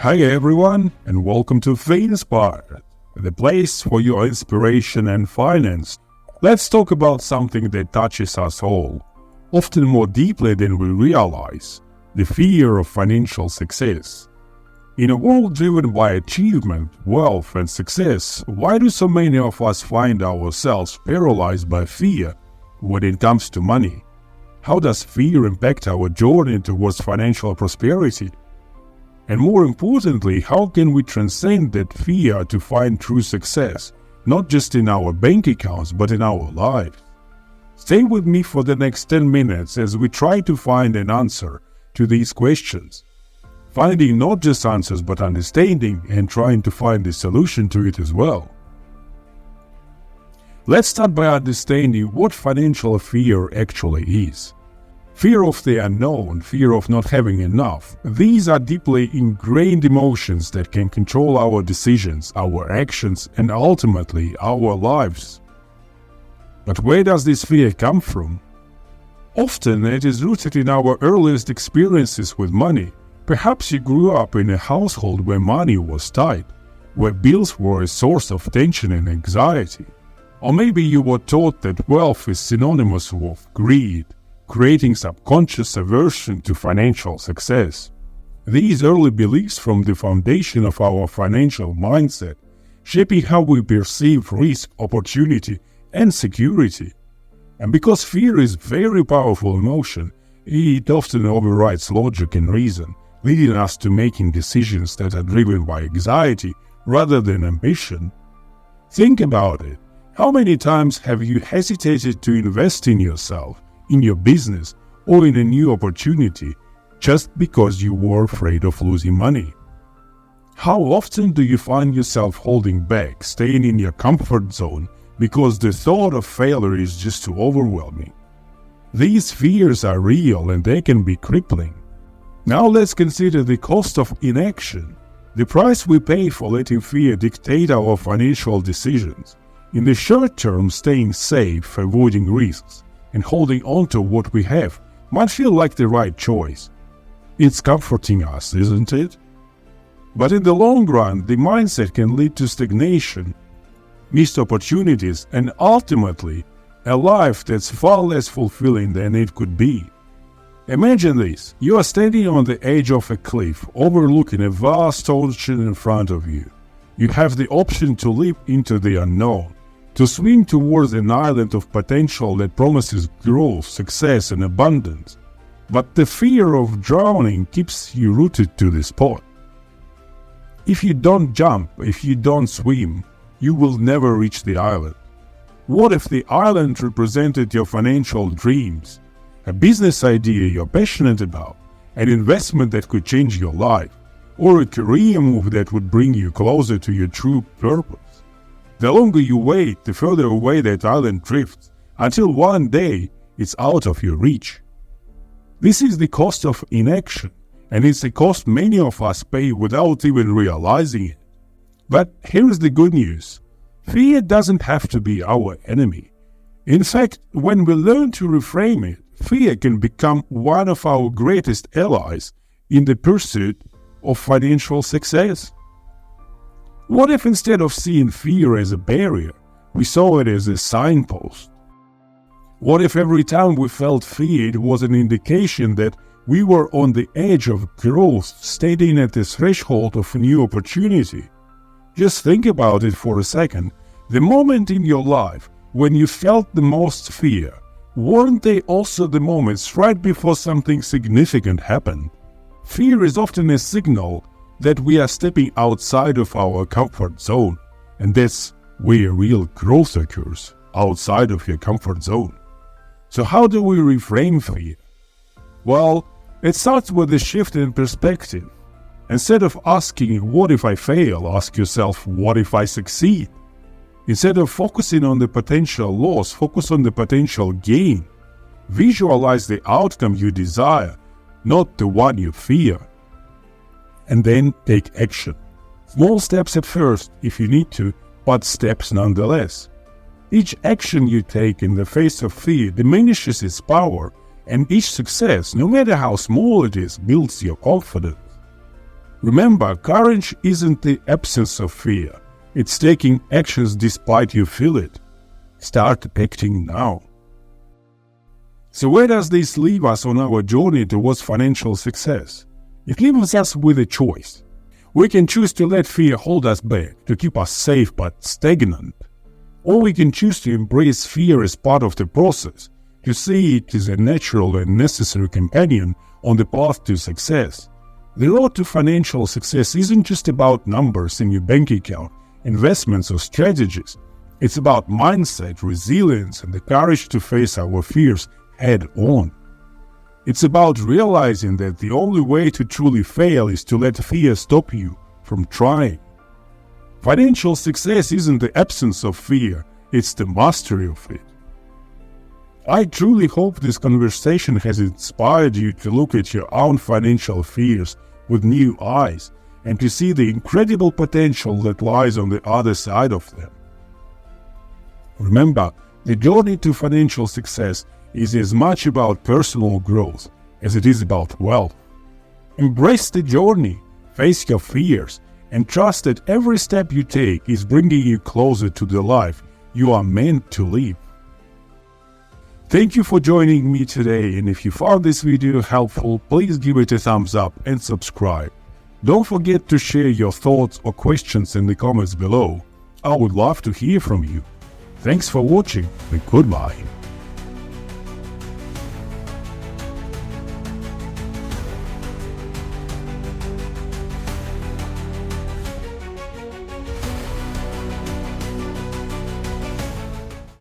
Hi everyone, and welcome to FinSpired, the place for your inspiration and finance. Let's talk about something that touches us all, often more deeply than we realize: the fear of financial success. In a world driven by achievement, wealth, and success, why do so many of us find ourselves paralyzed by fear when it comes to money? How does fear impact our journey towards financial prosperity? And more importantly, how can we transcend that fear to find true success, not just in our bank accounts, but in our lives? Stay with me for the next 10 minutes as we try to find an answer to these questions. Finding not just answers, but understanding and trying to find a solution to it as well. Let's start by understanding what financial fear actually is. Fear of the unknown, fear of not having enough. These are deeply ingrained emotions that can control our decisions, our actions, and ultimately our lives. But where does this fear come from? Often it is rooted in our earliest experiences with money. Perhaps you grew up in a household where money was tight, where bills were a source of tension and anxiety. Or maybe you were taught that wealth is synonymous with greed, creating subconscious aversion to financial success. These early beliefs form the foundation of our financial mindset, shaping how we perceive risk, opportunity, and security. And because fear is a very powerful emotion, it often overrides logic and reason, leading us to making decisions that are driven by anxiety rather than ambition. Think about it. How many times have you hesitated to invest in yourself, in your business, or in a new opportunity, just because you were afraid of losing money? How often do you find yourself holding back, staying in your comfort zone, because the thought of failure is just too overwhelming? These fears are real and they can be crippling. Now let's consider the cost of inaction, the price we pay for letting fear dictate our financial decisions. In the short term, staying safe, avoiding risks, and holding on to what we have might feel like the right choice. It's comforting us, isn't it? But in the long run, the mindset can lead to stagnation, missed opportunities, and ultimately, a life that's far less fulfilling than it could be. Imagine this: you are standing on the edge of a cliff, overlooking a vast ocean in front of you. You have the option to leap into the unknown, to swim towards an island of potential that promises growth, success, and abundance. But the fear of drowning keeps you rooted to the spot. If you don't jump, if you don't swim, you will never reach the island. What if the island represented your financial dreams, a business idea you're passionate about, an investment that could change your life, or a career move that would bring you closer to your true purpose? The longer you wait, the further away that island drifts, until one day it's out of your reach. This is the cost of inaction, and it's a cost many of us pay without even realizing it. But here's the good news: fear doesn't have to be our enemy. In fact, when we learn to reframe it, fear can become one of our greatest allies in the pursuit of financial success. What if instead of seeing fear as a barrier, we saw it as a signpost? What if every time we felt fear, it was an indication that we were on the edge of growth, standing at the threshold of a new opportunity? Just think about it for a second. The moment in your life when you felt the most fear, weren't they also the moments right before something significant happened? Fear is often a signal that we are stepping outside of our comfort zone, and that's where real growth occurs, outside of your comfort zone. So how do we reframe fear? Well, it starts with a shift in perspective. Instead of asking, what if I fail, ask yourself, what if I succeed? Instead of focusing on the potential loss, focus on the potential gain. Visualize the outcome you desire, not the one you fear. And then take action. Small steps at first, if you need to, but steps nonetheless. Each action you take in the face of fear diminishes its power, and each success, no matter how small it is, builds your confidence. Remember, courage isn't the absence of fear. It's taking actions despite you feel it. Start acting now. So where does this leave us on our journey towards financial success? It leaves us with a choice. We can choose to let fear hold us back, to keep us safe but stagnant. Or we can choose to embrace fear as part of the process, to see it as a natural and necessary companion on the path to success. The road to financial success isn't just about numbers in your bank account, investments or strategies. It's about mindset, resilience, and the courage to face our fears head on. It's about realizing that the only way to truly fail is to let fear stop you from trying. Financial success isn't the absence of fear, it's the mastery of it. I truly hope this conversation has inspired you to look at your own financial fears with new eyes and to see the incredible potential that lies on the other side of them. Remember, the journey to financial success is as much about personal growth as it is about wealth. Embrace the journey, face your fears, and trust that every step you take is bringing you closer to the life you are meant to live. Thank you for joining me today, and if you found this video helpful, please give it a thumbs up and subscribe. Don't forget to share your thoughts or questions in the comments below. I would love to hear from you. Thanks for watching and goodbye.